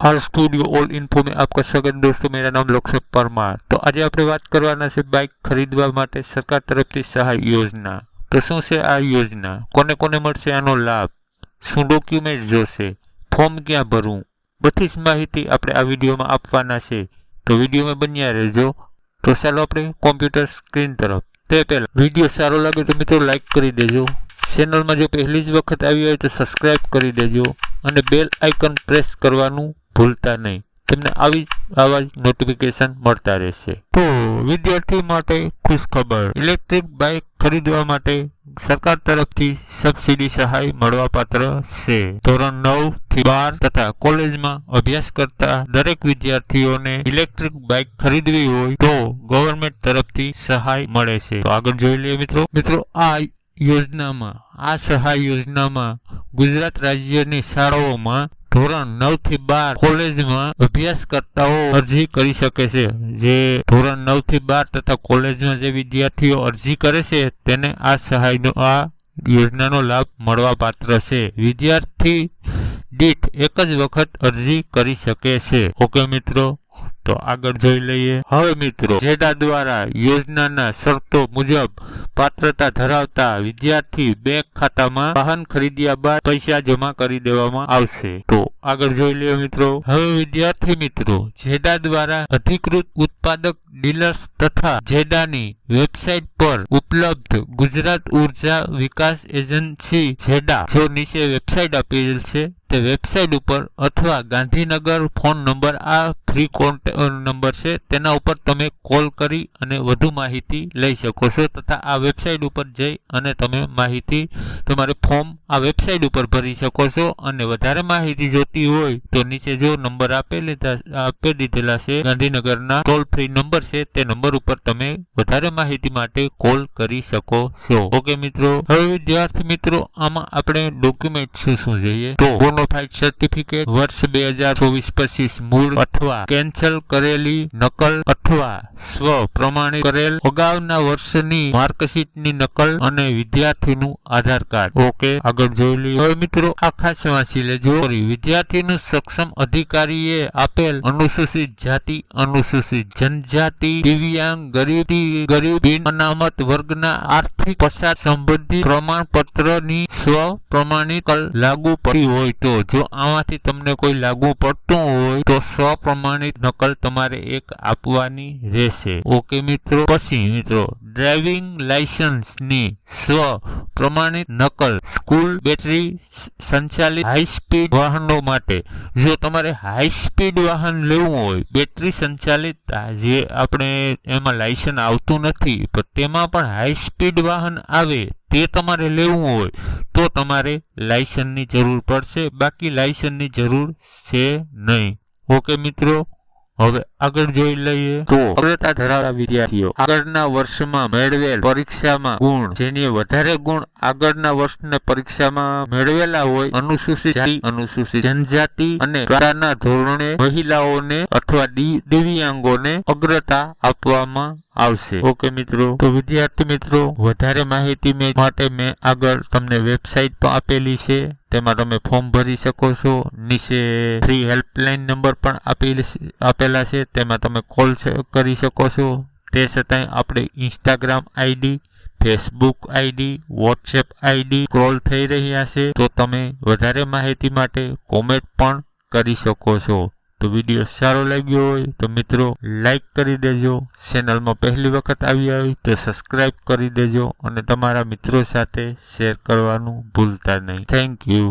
Are studio all info में आपका स्वागत दोस्तों। मेरा नाम लोकसेप परमार। तो आज આપણે વાત કરવાના છે બાઇક ખરીદવા માટે સરકાર તરફથી સહાય યોજના। તો શું છે આ યોજના, કોને કોને મળશે આનો લાભ, શું ડોક્યુમેન્ટ જોશે, ફોર્મ ક્યાં ભરવું, બધી જ માહિતી આપણે આ વિડીયોમાં આપવાના છે। તો વિડીયોમાં બન્યા રહેજો। તો ચાલો આપણે કોમ્પ્યુટર સ્ક્રીન તરફ। તે પહેલાં વિડીયો સારો લાગે તો મિત્રો લાઈક કરી દેજો। ચેનલમાં જો પહેલી જ વખત આવી હોય તો સબસ્ક્રાઇબ કરી દેજો અને બેલ આઇકન પ્રેસ કરવાનું ભૂલતા નહીં। તમને આવા જ નોટિફિકેશન મળતા રહેશે। તો વિદ્યાર્થી માટે ખુશખબર, ઇલેક્ટ્રિક બાઇક ખરીદવા માટે સરકાર તરફથી સબસિડી સહાય મળવાપાત્ર છે। ધોરણ 9 થી 12 તથા કોલેજમાં અભ્યાસ કરતા દરેક વિદ્યાર્થીઓને ઇલેક્ટ્રિક બાઇક ખરીદવી હોય તો ગવર્મેન્ટ તરફથી સહાય મળે છે। તો આગળ જોઈ લઈએ મિત્રો આ યોજનામાં, આ સહાય યોજનામાં ગુજરાત રાજ્યની શાળાઓમાં ધોરણ 9 થી 12 કોલેજમાં અભ્યાસકર્તાઓ અરજી કરી શકે છે। જે ધોરણ 9 થી 12 તથા કોલેજમાં જે વિદ્યાર્થીઓ અરજી કરે છે તેને આ સહાયનો આ યોજનાનો લાભ મળવા પાત્ર છે। વિદ્યાર્થી દીઠ એક જ વખત અરજી કરી શકે છે। ઓકે મિત્રો, તો આગળ જોઈ લઈએ। હવે મિત્રો, જેડા દ્વારા યોજનાના શરતો મુજબ પાત્રતા ધરાવતા વિદ્યાર્થી બેંક ખાતામાં વાહન ખરીદ્યા બાદ પૈસા જમા કરી દેવામાં આવશે। તો આગળ જોઈ લઈએ મિત્રો। હવે વિદ્યાર્થી મિત્રો, જેડા દ્વારા અધિકૃત ઉત્પાદક ડીલર્સ તથા જેડાની વેબસાઇટ પર ઉપલબ્ધ ગુજરાત ઉર્જા વિકાસ એજન્સી જેડા જો નીચે વેબસાઇટ આપેલ છે તે વેબસાઇટ ઉપર અથવા ગાંધીનગર ફોન નંબર, આ ફ્રી કોન્ટેક્ટ નંબર છે, તેના ઉપર તમે કોલ કરી અને વધુ માહિતી લઈ શકો છો તથા આ વેબસાઇટ ઉપર જઈ અને તમે માહિતી, તમારે ફોર્મ આ વેબસાઇટ ઉપર ભરી શકો છો। અને વધારે માહિતી જોતી હોય તો નીચે જો નંબર આપી દીધેલા છે, ગાંધીનગરના ટોલ ફ્રી નંબર છે, તે નંબર ઉપર તમે વધારે માહિતી માટે કોલ કરી શકો છો। ઓકે મિત્રો, હવે વિદ્યાર્થી મિત્રો, આમાં આપણે ડોક્યુમેન્ટ શું જોઈએ તો બોનોફાઇડ સર્ટિફિકેટ, વર્ષ 2024-25 મૂળ અથવા કેન્સલ કરેલી નકલ અથવા સ્વ પ્રમાણિત કરેલ અગાઉના વર્ષની માર્કશીટની નકલ અને વિદ્યાર્થીનું આધાર કાર્ડ। ઓકે, આગળ જોઈ લઈએ। હવે મિત્રો આ ખાસ વાંચી લેજો। વિદ્યાર્થીનું સક્ષમ અધિકારીએ આપેલ અનુસૂચિત જાતિ, અનુસૂચિત જનજાતિ, દિવ્યાંગ, ગરીબ બિન અનામત વર્ગના આર્થિક પછાત સંબંધિત પ્રમાણપત્રની સ્વ પ્રમાણિત લાગુ પડતી હોય તો જો આમાંથી તમને કોઈ લાગુ પડતું હોય તો સ્વ પ્રમાણિત નકલ તમારે એક આપવાની રહેશે। ઓકે મિત્રો, પછી મિત્રો ડ્રાઇવિંગ લાયસન્સની સ્વ પ્રમાણિત નકલ, સ્કૂલ બેટરી સંચાલિત હાઈ સ્પીડ વાહનો માટે જો તમારે હાઈ સ્પીડ વાહન લેવું હોય, બેટરી સંચાલિત, જે આપણે એમાં લાયસન્સ આવતું નથી પણ તેમાં પણ હાઈ સ્પીડ વાહન આવે તે તમારે લેવું હોય તો તમારે લાયસન્સની જરૂર પડશે, બાકી લાયસન્સની જરૂર છે નહીં। ઓકે મિત્રો, હવે આગળ જોઈ લઈએ। તો અગ્રતા ધરાવતા વિદ્યાર્થીઓ આગળના વર્ષમાં મેળવેલ પરીક્ષામાં ગુણ, જેની વધારે ગુણ આગળના વર્ષની પરીક્ષામાં મેળવેલા હોય, અનુસૂચિત જાતિ, અનુસૂચિત જનજાતિ અને શાળાના ધોરણે મહિલાઓને અથવા દિવ્યાંગોને અગ્રતા આપવામાં આવશે। ઓકે મિત્રો, તો વિદ્યાર્થી મિત્રો, વધારે માહિતી માટે મેં આગળ તમને વેબસાઇટ પણ આપેલી છે, તેમાં તમે ફોર્મ ભરી શકો છો। નીચે ફ્રી હેલ્પલાઇન નંબર પણ આપેલા છે, તેમાં તમે કોલ કરી શકો છો। તે છતાંય આપણે Instagram ID, Facebook ID, WhatsApp ID scroll થઈ રહ્યા છે, તો તમે વધારે માહિતી માટે કોમેન્ટ પણ કરી શકો છો। તો વિડીયો સારો લાગ્યો હોય તો મિત્રો લાઈક કરી દેજો, ચેનલમાં પહેલી વખત આવ્યા હોય તો સબસ્ક્રાઇબ કરી દેજો અને તમારા મિત્રો સાથે શેર કરવાનું ભૂલતા નહીં। Thank you.